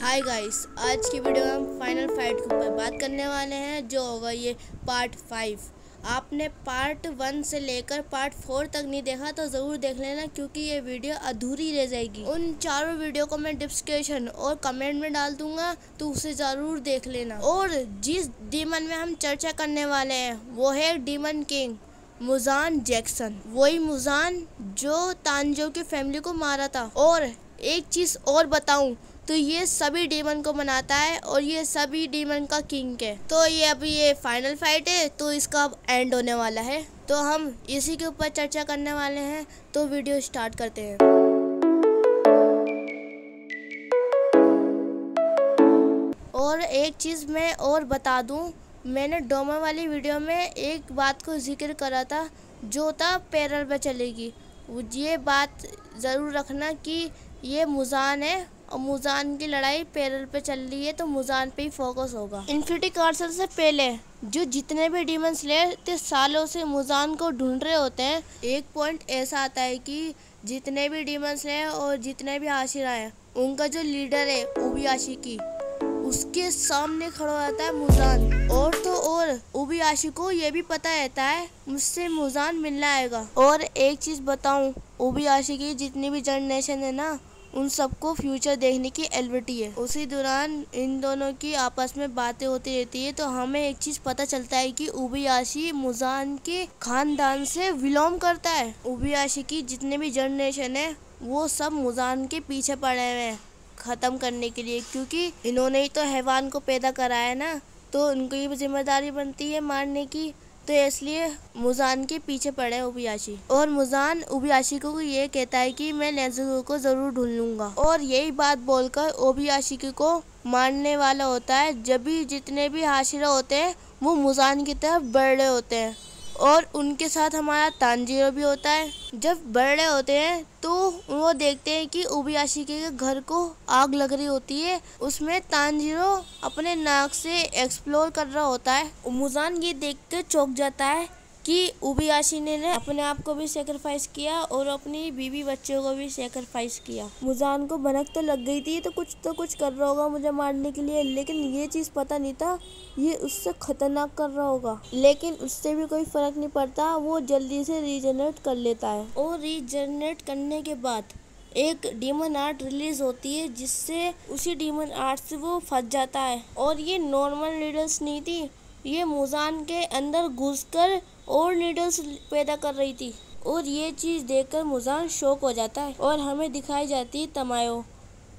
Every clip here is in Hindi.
हाय गाइस, आज की वीडियो में हम फाइनल फाइट के ऊपर बात करने वाले हैं, जो होगा ये पार्ट 5। आपने पार्ट 1 से लेकर पार्ट 4 तक नहीं देखा तो ज़रूर देख लेना, क्योंकि ये वीडियो अधूरी रह जाएगी। उन चारों वीडियो को मैं डिस्क्रिप्शन और कमेंट में डाल दूंगा, तो उसे ज़रूर देख लेना। और जिस डीमन में हम चर्चा करने वाले हैं वो है डीमन किंग मुजान जैक्सन। वही मुजान जो तांजो की फैमिली को मारा था। और एक चीज़ और बताऊं तो ये सभी डीमन को मनाता है और ये सभी डीमन का किंग है। तो ये अभी ये फाइनल फाइट है, तो इसका अब एंड होने वाला है, तो हम इसी के ऊपर चर्चा करने वाले हैं। तो वीडियो स्टार्ट करते हैं। और एक चीज़ मैं और बता दूं, मैंने डोमा वाली वीडियो में एक बात को जिक्र करा था, जो था पैरल पे चलेगी। ये बात ज़रूर रखना कि ये मुजान है और मुजान की लड़ाई पैरल पे चल रही है, तो मुजान पे ही फोकस होगा। इन्फिनिटी कार्सल से पहले जो जितने भी डीमन स्लेयर सालों से मुजान को ढूंढ रहे होते हैं, एक पॉइंट ऐसा आता है कि जितने भी डीमन स्लेयर और जितने भी आशिरा है, उनका जो लीडर है उबियाशी की, उसके सामने खड़ा रहता है मुजान। और तो और उबियाशी को ये भी पता रहता है मुझसे मुजान मिलना आएगा। और एक चीज़ बताऊं, उबियाशी की जितनी भी जनरेशन है ना, उन सबको फ्यूचर देखने की एबिलिटी है। उसी दौरान इन दोनों की आपस में बातें होती रहती है, तो हमें एक चीज़ पता चलता है कि उबियाशी मुजान के खानदान से बिलोंग करता है। उबियाशी की जितने भी जनरेशन है वो सब मुजान के पीछे पड़े हुए हैं ख़त्म करने के लिए, क्योंकि इन्होंने ही तो हैवान को पैदा कराया है ना, तो उनकी भी जिम्मेदारी बनती है मारने की। तो इसलिए मुजान के पीछे पड़े हैं उबियाशी। और मुजान उबियाशी को ये कहता है कि मैं नेज़ुको को ज़रूर ढूंढ लूँगा। और यही बात बोलकर उबियाशी को मारने वाला होता है। जब भी जितने भी हाशिरा होते हैं वो मुजान की तरफ बढ़ रहे होते हैं, और उनके साथ हमारा तांजीरो भी होता है। जब बढ़ रहे होते हैं तो वो देखते हैं कि उबियाशी के घर को आग लग रही होती है। उसमें तांजीरो अपने नाक से एक्सप्लोर कर रहा होता है। मुजान ये देख कर चौंक जाता है कि उबियाशी ने अपने आप को भी सेक्रीफाइस किया और अपनी बीवी बच्चों को भी सेक्रीफाइस किया। मुजान को भनक तो लग गई थी, तो कुछ कर रहा होगा मुझे मारने के लिए, लेकिन ये चीज़ पता नहीं था ये उससे खतरनाक कर रहा होगा। लेकिन उससे भी कोई फर्क नहीं पड़ता, वो जल्दी से रीजनरेट कर लेता है। और रीजनरेट करने के बाद एक डीमन आर्ट रिलीज होती है, जिससे उसी डीमन आर्ट से वो फंस जाता है। और ये नॉर्मल नीडल्स नहीं थी, ये मुजान के अंदर घुसकर और नीडल्स पैदा कर रही थी। और ये चीज़ देखकर मुजान शॉक हो जाता है। और हमें दिखाई जाती है तमायो,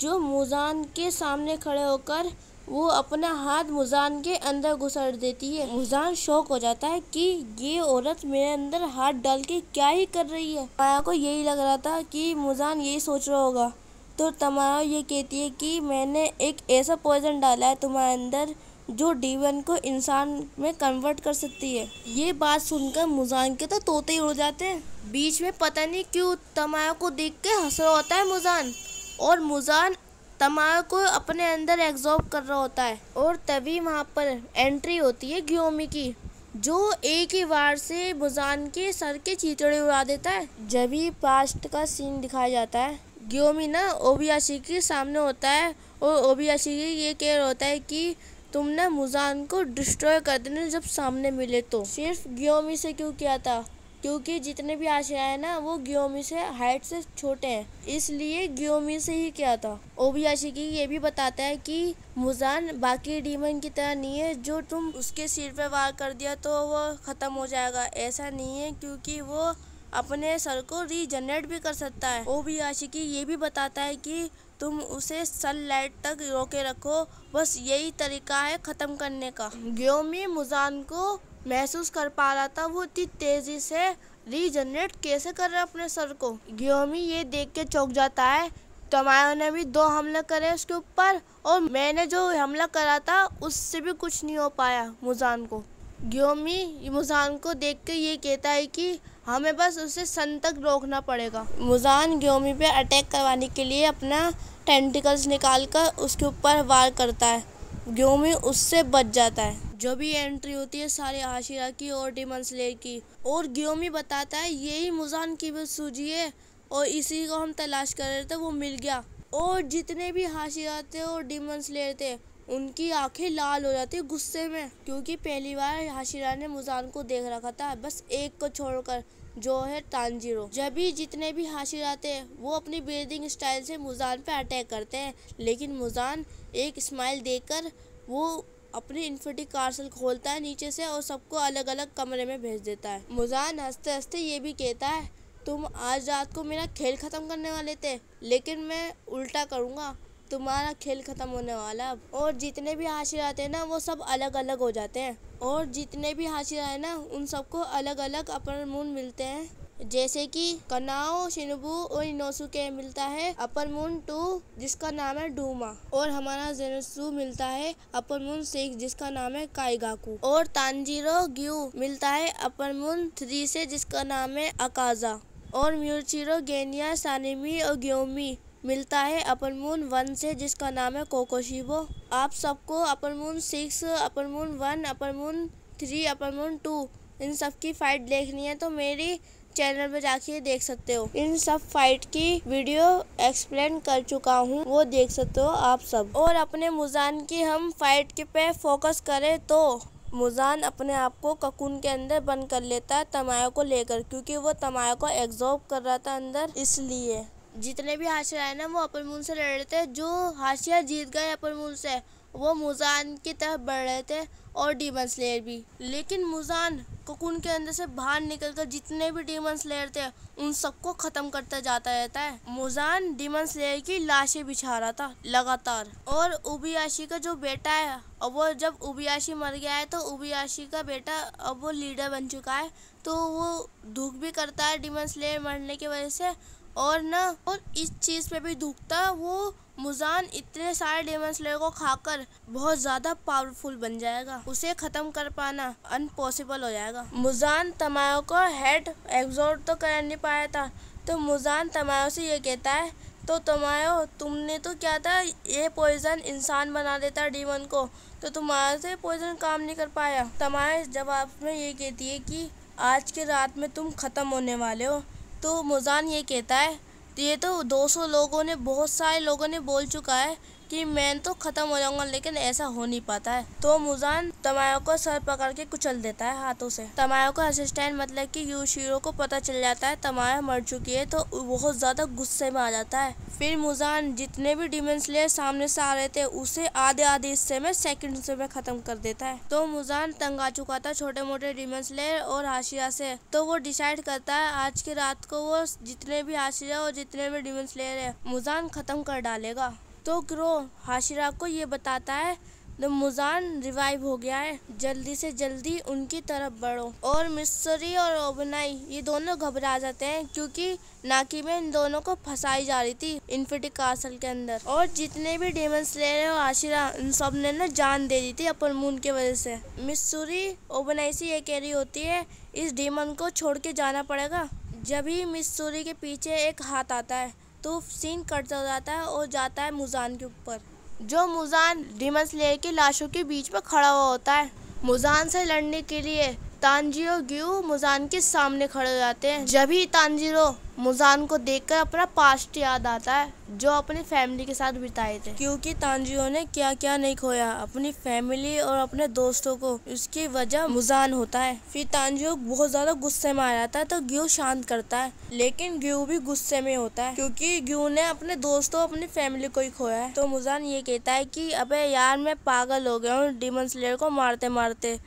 जो मुजान के सामने खड़े होकर वो अपना हाथ मुजान के अंदर घुसड़ देती है। मुजान शॉक हो जाता है कि ये औरत मेरे अंदर हाथ डाल के क्या ही कर रही है। तमायो को यही लग रहा था कि मुजान यही सोच रहा होगा, तो तमायो ये कहती है कि मैंने एक ऐसा पॉइजन डाला है तुम्हारे अंदर जो डीमन को इंसान में कन्वर्ट कर सकती है। ये बात सुनकर मुजान के तो तोते ही उड़ जाते हैं। बीच में पता नहीं क्यों तमायो को देख के हंस रहा होता है मुजान, और मुजान तमायो को अपने अंदर एब्जॉर्ब कर रहा होता है। और तभी वहाँ पर एंट्री होती है ग्योमी की, जो एक ही वार से मुजान के सर के चीथड़े उड़ा देता है। जब ही पास्ट का सीन दिखाया जाता है, ग्योमी ना ओबियाशी के सामने होता है और ओबियाशी ये कह रहा होता है कि तुमने मुजान को डिस्ट्रॉय कर देने जब सामने मिले तो। सिर्फ ग्योमी से क्यों किया था? क्योंकि जितने भी आशिरा है ना, वो ग्योमी से हाइट से छोटे हैं, इसलिए ग्योमी से ही किया था। ओबियाशी की ये भी बताता है कि मुजान बाकी डीमन की तरह नहीं है, जो तुम उसके सिर पे वार कर दिया तो वो ख़त्म हो जाएगा। ऐसा नहीं है, क्योंकि वो अपने सर को रीजनरेट भी कर सकता है। ओबियाशी की ये भी बताता है कि तुम उसे सनलाइट तक रोके रखो, बस यही तरीका है ख़त्म करने का। ग्योमी मुजान को महसूस कर पा रहा था, वो इतनी तेज़ी से रीजनरेट कैसे कर रहा है अपने सर को। ग्योमी ये देख के चौंक जाता है। तमायो ने भी 2 हमले करे उसके ऊपर, और मैंने जो हमला करा था उससे भी कुछ नहीं हो पाया मुजान को। ग्योमी मुजान को देख के ये कहता है कि हमें बस उसे सन तक रोकना पड़ेगा। मुजान ग्योमी पे अटैक करवाने के लिए अपना टेंटिकल्स निकाल कर उसके ऊपर वार करता है। ग्योमी उससे बच जाता है। जो भी एंट्री होती है सारे आशिरा की और डीमन स्लेयर की, और ग्योमी बताता है यही मुजान की सूजी है और इसी को हम तलाश कर रहे थे, वो मिल गया। और जितने भी हाशिराते और डीमन स्लेयर थे उनकी आंखें लाल हो जाती गुस्से में, क्योंकि पहली बार हाशिरा ने मुजान को देख रखा था, बस एक को छोड़कर, जो है तानजीरो। जब भी जितने भी हाशिरा थे वो अपनी ब्रीदिंग स्टाइल से मुजान पे अटैक करते हैं, लेकिन मुजान एक स्माइल देकर वो अपनी इन्फिनिटी कासल खोलता है नीचे से और सबको अलग अलग कमरे में भेज देता है। मुजान हंसते हंसते ये भी कहता है, तुम आज रात को मेरा खेल खत्म करने वाले थे, लेकिन मैं उल्टा करूँगा, तुम्हारा खेल खत्म होने वाला अब। और जितने भी हाशिरा आते हैं ना वो सब अलग अलग हो जाते हैं, और जितने भी हाशिरा है ना उन सबको अलग अलग अपर मून मिलते हैं, जैसे कि कनाओ, शिनबू और इनोसुके मिलता है अपर मून 2 जिसका नाम है डूमा, और हमारा जेनसु मिलता है अपर मून 6 जिसका नाम है काइगाकू, और तानजीरो ग्यू मिलता है अपर मून 3 से जिसका नाम है अकाजा, और म्यूचिरो, गेनिया, सानिमी और ग्योमी मिलता है अपर मून 1 से जिसका नाम है कोकोशिबो। आप सबको upper moon 6, upper moon 1, upper moon 3, upper moon 2 इन सब की फाइट देखनी है तो मेरी चैनल पे जाके देख सकते हो। इन सब फाइट की वीडियो एक्सप्लेन कर चुका हूँ, वो देख सकते हो आप सब। और अपने मुजान की हम फाइट के पे फोकस करें तो मुजान अपने आप को ककून के अंदर बंद कर लेता है तमाया को लेकर, क्योंकि वो तमाया को एब्जॉर्ब कर रहा था अंदर। इसलिए जितने भी हाशिरा है ना वो अपर मून से लड़ रहे थे, जो हाशिरा जीत गए अपर मून से वो मुजान की तरफ बढ़ रहे थे और डीमन स्लेयर भी, लेकिन मुजान कोकून के अंदर से बाहर निकलकर जितने भी डीमन स्लेयर थे उन सबको खत्म करता जाता रहता है। मुजान डीमन स्लेयर की लाशें बिछा रहा था लगातार, और उबियाशी का जो बेटा है, अब वो जब उबियाशी मर गया है तो उबियाशी का बेटा अब वो लीडर बन चुका है, तो वो दुख भी करता है डीमन स्लेयर मरने की वजह से, और इस चीज पे भी दुखता वो मुजान इतने सारे डीमन स्लेयर को खाकर बहुत ज्यादा पावरफुल बन जाएगा, उसे खत्म कर पाना अनपॉसिबल हो जाएगा। मुजान तमायो को हेड एब्जॉर्ब तो कर नहीं पाया था, तो मुजान तमायो से ये कहता है, तो तमायो तुमने तो क्या था, ये पॉइजन इंसान बना देता डीमन को, तो तुम्हारे से पॉइजन काम नहीं कर पाया। तमायो जवाब में ये कहती है कि आज की रात में तुम खत्म होने वाले हो, तो मुजान ये कहता है, ये तो 200 लोगों ने, बहुत सारे लोगों ने बोल चुका है कि मैं तो खत्म हो जाऊंगा, लेकिन ऐसा हो नहीं पाता है। तो मुजान तमायो को सर पकड़ के कुचल देता है हाथों से। तमायो का असिस्टेंट मतलब कि यूशिरो को पता चल जाता है तमायो मर चुकी है, तो बहुत ज्यादा गुस्से में आ जाता है। फिर मुजान जितने भी डीमन स्लेयर सामने से आ रहे थे उसे आधे हिस्से में सेकंड में खत्म कर देता है। तो मुजान तंग आ चुका था छोटे मोटे डीमन स्लेयर और हाशिरा से, तो वो डिसाइड करता है आज की रात को वो जितने भी हाशिरा और जितने भी डीमन स्लेयर है मुजान खत्म कर डालेगा। तो ग्रो हाशिरा को ये बताता है तो मुजान रिवाइव हो गया है, जल्दी से जल्दी उनकी तरफ बढ़ो। और मिस्री और ओबनाई ये दोनों घबरा जाते हैं, क्योंकि नाकी में इन दोनों को फंसाई जा रही थी इन्फिनिटी कासल के अंदर, और जितने भी डीमन स्लेयर और हाशिरा इन सब ने ना जान दे दी थी अपर मून की वजह से। मिस्री ओबनाई से ये कह रही होती है इस डीमन को छोड़ के जाना पड़ेगा। जब ही मिस्री के पीछे एक हाथ आता है तो सीन कट हो जाता है और जाता है मुजान के ऊपर, जो मुजान डीमन स्लेयर की लाशों के बीच में खड़ा हुआ होता है। मुजान से लड़ने के लिए तानजीरो ग्यू मुजान के सामने खड़े हो जाते हैं। जब ही तानजीरो मुजान को देखकर अपना पास्ट याद आता है जो अपनी फैमिली के साथ बिताए थे, क्योंकि तानजीरो ने क्या क्या नहीं खोया, अपनी फैमिली और अपने दोस्तों को, उसकी वजह मुजान होता है। फिर तानजीरो बहुत ज्यादा गुस्से में आ जाता है तो ग्यू शांत करता है, लेकिन ग्यू भी गुस्से में होता है क्योंकि ग्यू ने अपने दोस्तों अपनी फैमिली को ही खोया है। तो मुजान ये कहता है कि अबे यार मैं पागल हो गया हूँ डीमन स्लेयर को मारते मारते,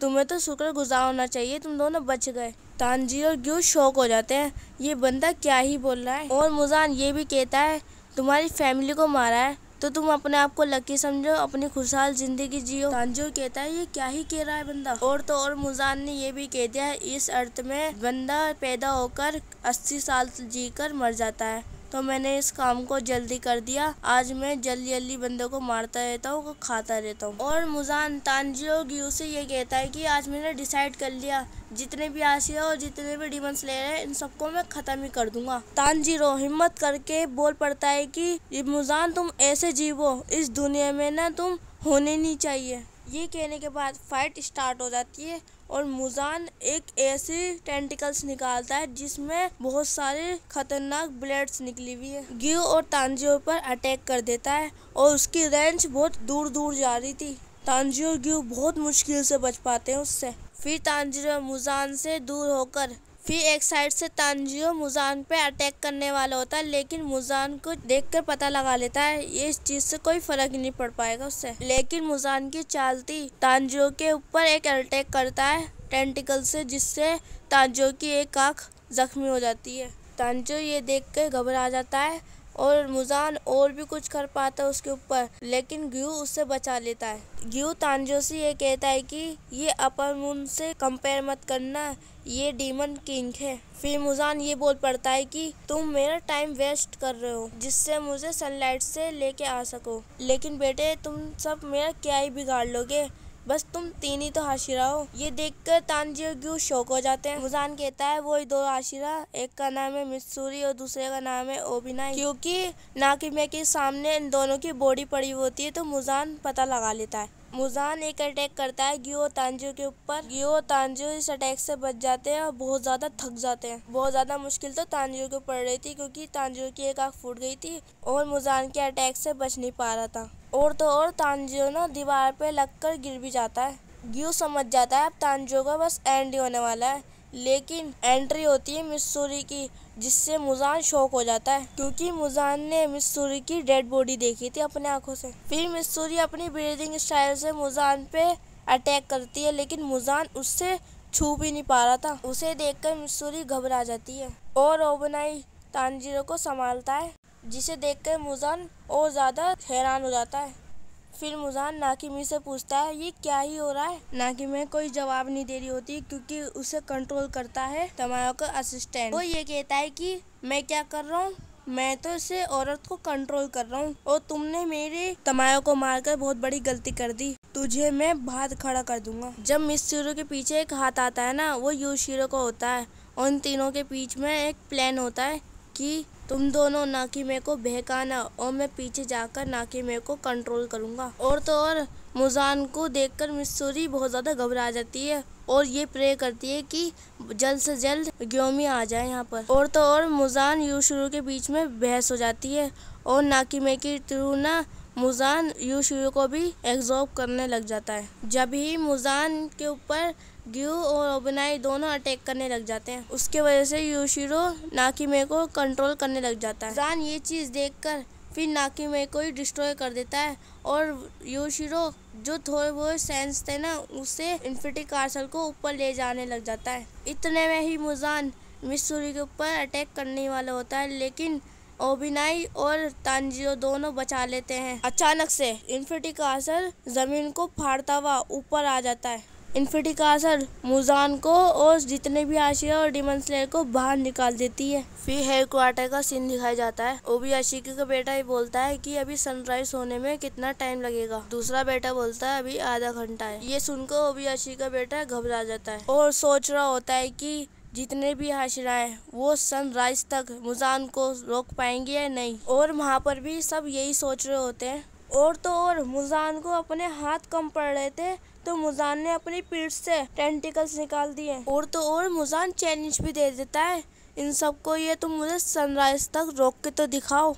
तुम्हें तो शुक्रगुजार होना चाहिए, तुम दोनों बच गए। तानजीरो और ग्यू शॉक हो जाते हैं, ये बंदा क्या ही बोल रहा है। और मुजान ये भी कहता है तुम्हारी फैमिली को मारा है तो तुम अपने आप को लकी समझो, अपनी खुशहाल जिंदगी जियो। तानजीरो कहता है ये क्या ही कह रहा है बंदा। और तो और मुजान ने ये भी कह दिया इस अर्थ में बंदा पैदा होकर 80 साल जीकर मर जाता है, तो मैंने इस काम को जल्दी कर दिया, आज मैं जल्दी जल्दी बंदों को मारता रहता हूँ, खाता रहता हूँ। और मुजान तानजीरो ग्यू से ये कहता है कि आज मैंने डिसाइड कर लिया जितने भी हाशिरा और जितने भी डीमन स्लेयर है इन सबको मैं खत्म ही कर दूंगा। तानजीरो हिम्मत करके बोल पड़ता है कि मुजान तुम ऐसे जीवो, इस दुनिया में ना तुम होने नहीं चाहिए। ये कहने के बाद फाइट स्टार्ट हो जाती है और मुजान एक ऐसी टेंटिकल्स निकालता है जिसमें बहुत सारे खतरनाक ब्लेड्स निकली हुई है। ग्यू और तांजिरो पर अटैक कर देता है और उसकी रेंज बहुत दूर दूर जा रही थी। तांजिरो और ग्यू बहुत मुश्किल से बच पाते हैं उससे। फिर तांजिरो मुजान से दूर होकर फिर एक साइड से तांजिरो मुजान पे अटैक करने वाला होता है, लेकिन मुजान को देखकर पता लगा लेता है ये इस चीज से कोई फर्क ही नहीं पड़ पाएगा उससे। लेकिन मुजान की चालती तांजिरो के ऊपर एक अटैक करता है टेंटिकल से, जिससे तांजिरो की एक आंख जख्मी हो जाती है। तांजिरो ये देखकर घबरा जाता है और मुजान और भी कुछ कर पाता है उसके ऊपर, लेकिन ग्यू उससे बचा लेता है। ग्यू तांजिरो से ये कहता है कि ये अपर मून से कंपेयर मत करना, ये डीमन किंग है। फिर मुजान ये बोल पड़ता है कि तुम मेरा टाइम वेस्ट कर रहे हो जिससे मुझे सनलाइट से लेके आ सको, लेकिन बेटे तुम सब मेरा क्या ही बिगाड़ लोगे, बस तुम तीन ही तो हाशिरा हो। ये देखकर तांजिरो ग्यू शौक हो जाते हैं। मुजान कहता है वही दो हाशिरा, एक का नाम है मित्सुरी और दूसरे का नाम है ओबिनाई, क्योंकि नाकिमे के सामने इन दोनों की बॉडी पड़ी होती है तो मुजान पता लगा लेता है। मुजान एक अटैक करता है ग्यू और तांजिरो के ऊपर। ग्यू और तांजिरो इस अटैक से बच जाते हैं और बहुत ज्यादा थक जाते हैं। बहुत ज्यादा मुश्किल तो तांजिरो को पड़ रही थी क्योंकि तांजिरो की एक आंख फूट गई थी और मुजान के अटैक से बच नहीं पा रहा था। और तो और तांजिरो ना दीवार पे लगकर गिर भी जाता है। ग्यू समझ जाता है अब तांजिरो का बस एंड ही होने वाला है, लेकिन एंट्री होती है मित्सुरी की, जिससे मुजान शॉक हो जाता है क्योंकि मुजान ने मित्सुरी की डेड बॉडी देखी थी अपने आंखों से। फिर मित्सुरी अपनी ब्रीदिंग स्टाइल से मुजान पे अटैक करती है, लेकिन मुजान उससे छू भी नहीं पा रहा था। उसे देखकर मित्सुरी घबरा जाती है और ओबिनाई तांजिरो को संभालता है, जिसे देखकर मुजान और ज्यादा हैरान हो जाता है। फिर मुजान नाकिमी से पूछता है ये क्या ही हो रहा है। नाकिमी कोई जवाब नहीं दे रही होती क्योंकि उसे कंट्रोल करता है तमायो का असिस्टेंट। वो ये कहता है कि मैं क्या कर रहा हूँ, मैं तो इसे औरत को कंट्रोल कर रहा हूँ और तुमने मेरे तमायो को मारकर बहुत बड़ी गलती कर दी, तुझे मैं बाहर खड़ा कर दूंगा। जब मित्सुरी के पीछे एक हाथ आता है ना, वो यूशिरो को होता है और इन तीनों के बीच में एक प्लान होता है कि तुम दोनों नाकिमे को बहकाना और मैं पीछे जाकर नाकिमे को कंट्रोल करूंगा। और तो और मुजान को देखकर मित्सुरी बहुत ज्यादा घबरा जाती है और ये प्रे करती है कि जल्द से जल्द ग्योमी आ जाए यहाँ पर। और तो और मुजान यूशिरो के बीच में बहस हो जाती है और नाकिमे की थ्रू ना मुजान यूशिरो को भी एब्जॉर्ब करने लग जाता है। जब ही मुजान के ऊपर ग्यू और ओबिनाई दोनों अटैक करने लग जाते हैं, उसके वजह से यूशिरो नाकिमे को कंट्रोल करने लग जाता है। मुजान ये चीज देखकर फिर नाकिमे को ही डिस्ट्रॉय कर देता है और यूशिरो जो थोड़े बहुत सेंस थे ना, उसे इन्फिनिटी कासल को ऊपर ले जाने लग जाता है। इतने में ही मुजान मित्सुरी के ऊपर अटैक करने वाला होता है, लेकिन ओबिनाई और तांजिरो दोनों बचा लेते हैं। अचानक से इन्फिनिटी कासल जमीन को फाड़ता हुआ ऊपर आ जाता है। इन्फिनिटी कासल मुजान को और जितने भी हाशिरा और डीमन स्लेयर को बाहर निकाल देती है। फिर हेड क्वार्टर का सीन दिखाया जाता है। ओबीयाशिकी का बेटा ही बोलता है कि अभी सनराइज होने में कितना टाइम लगेगा। दूसरा बेटा बोलता है अभी आधा घंटा है। ये सुनकर ओबीयाशिकी का बेटा घबरा जाता है और सोच रहा होता है कि जितने भी हाशिरा है वो सनराइज तक मुजान को रोक पाएंगे या नहीं। और वहाँ पर भी सब यही सोच रहे होते हैं। और तो और मुजान को अपने हाथ कम पड़ रहे थे तो मुजान ने अपनी पीठ से टेंटिकल्स निकाल दिए। और तो और मुजान चैलेंज भी दे देता है इन सबको, ये तुम मुझे सनराइज तक रोक के तो दिखाओ।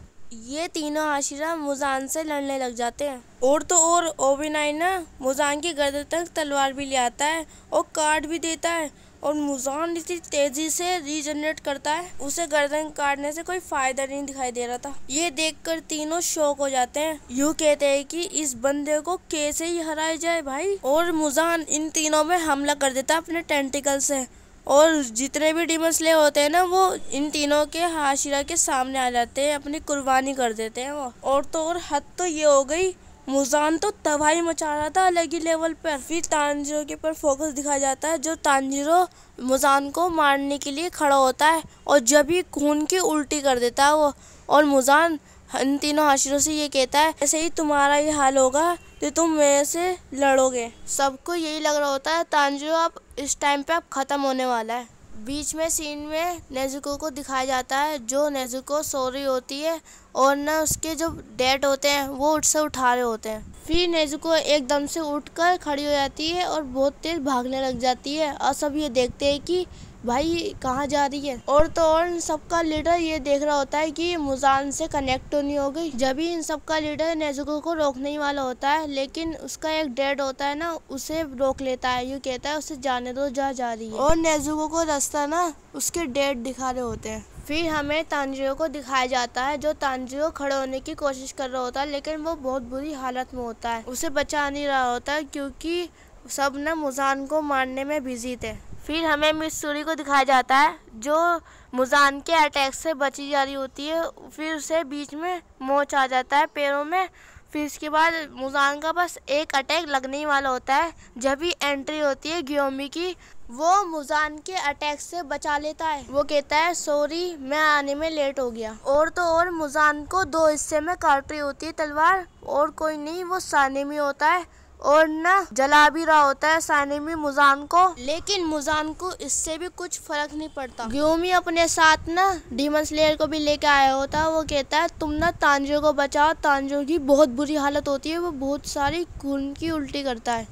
ये तीनों हाशिरा मुजान से लड़ने लग जाते हैं। और तो और ओबिनाई ना मुजान की गर्दन तक तलवार भी ले आता है और काट भी देता है और मुजान इतनी तेजी से रीजनरेट करता है, उसे गर्दन काटने से कोई फायदा नहीं दिखाई दे रहा था। ये देखकर तीनों शॉक हो जाते हैं। यूँ कहते हैं कि इस बंदे को कैसे ही हराया जाए भाई। और मुजान इन तीनों में हमला कर देता है अपने टेंटिकल से और जितने भी डीमन स्लेयर होते हैं ना, वो इन तीनों के हाशिरा के सामने आ जाते हैं, अपनी कुर्बानी कर देते हैं वो। और तो और हद तो ये हो गई, मुजान तो तबाही मचा रहा था अलग ही लेवल पर। फिर तांजिरो के ऊपर फोकस दिखाया जाता है, जो तांजिरो मुजान को मारने के लिए खड़ा होता है और जब ही खून की उल्टी कर देता है वो। और मुजान इन तीनों हाशिरों से ये कहता है ऐसे ही तुम्हारा ये हाल होगा तो तुम मेरे से लड़ोगे। सबको यही लग रहा होता है तांजिरो अब इस टाइम पे अब खत्म होने वाला है। बीच में सीन में नेज़ुको को दिखाया जाता है, जो नेज़ुको सो रही होती है और न उसके जो डैड होते हैं वो उससे उठा रहे होते हैं। फिर नेज़ुको एकदम से उठकर खड़ी हो जाती है और बहुत तेज भागने लग जाती है और सब ये देखते हैं कि भाई कहाँ जा रही है। और तो और इन सबका लीडर ये देख रहा होता है कि मुजान से कनेक्ट तो नहीं हो गई। जब भी इन सबका लीडर नेज़ुको को रोकने ही वाला होता है, लेकिन उसका एक डैड होता है ना, उसे रोक लेता है। ये कहता है उसे जाने दो, जा रही है। और नेज़ुको को रास्ता ना उसके डैड दिखा रहे होते हैं। फिर हमें तांजीरो को दिखाया जाता है, जो तांजीरो खड़े होने की कोशिश कर रहा होता है, लेकिन वो बहुत बुरी हालत में होता है। उसे बचा नहीं रहा होता क्योंकि सब न मुजान को मारने में बिजी थे। फिर हमें मित्सुरी को दिखाया जाता है, जो मुजान के अटैक से बची जा रही होती है। फिर उसे बीच में मोच आ जाता है पैरों में। फिर इसके बाद मुजान का बस एक अटैक लगने ही वाला होता है। जब भी एंट्री होती है गियोमी की, वो मुजान के अटैक से बचा लेता है। वो कहता है सॉरी, मैं आने में लेट हो गया। और तो और मुजान को 2 हिस्से में काट रही होती है तलवार, और कोई नहीं वो सानेमी होता है, और न जला भी रहा होता है सानेमी मुजान को। लेकिन मुजान को इससे भी कुछ फर्क नहीं पड़ता। गियोमी अपने साथ ना डीमन स्लेयर को भी लेके आया होता है। वो कहता है तुम ना तांजीरो को बचाओ, तांजीरो की बहुत बुरी हालत होती है, वो बहुत सारी खून की उल्टी करता है।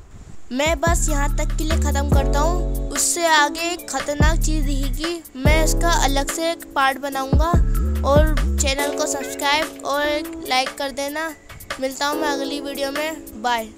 मैं बस यहाँ तक के लिए ख़त्म करता हूँ। उससे आगे एक खतरनाक चीज़ दिखेगी, मैं इसका अलग से एक पार्ट बनाऊँगा। और चैनल को सब्सक्राइब और लाइक कर देना। मिलता हूँ मैं अगली वीडियो में। बाय।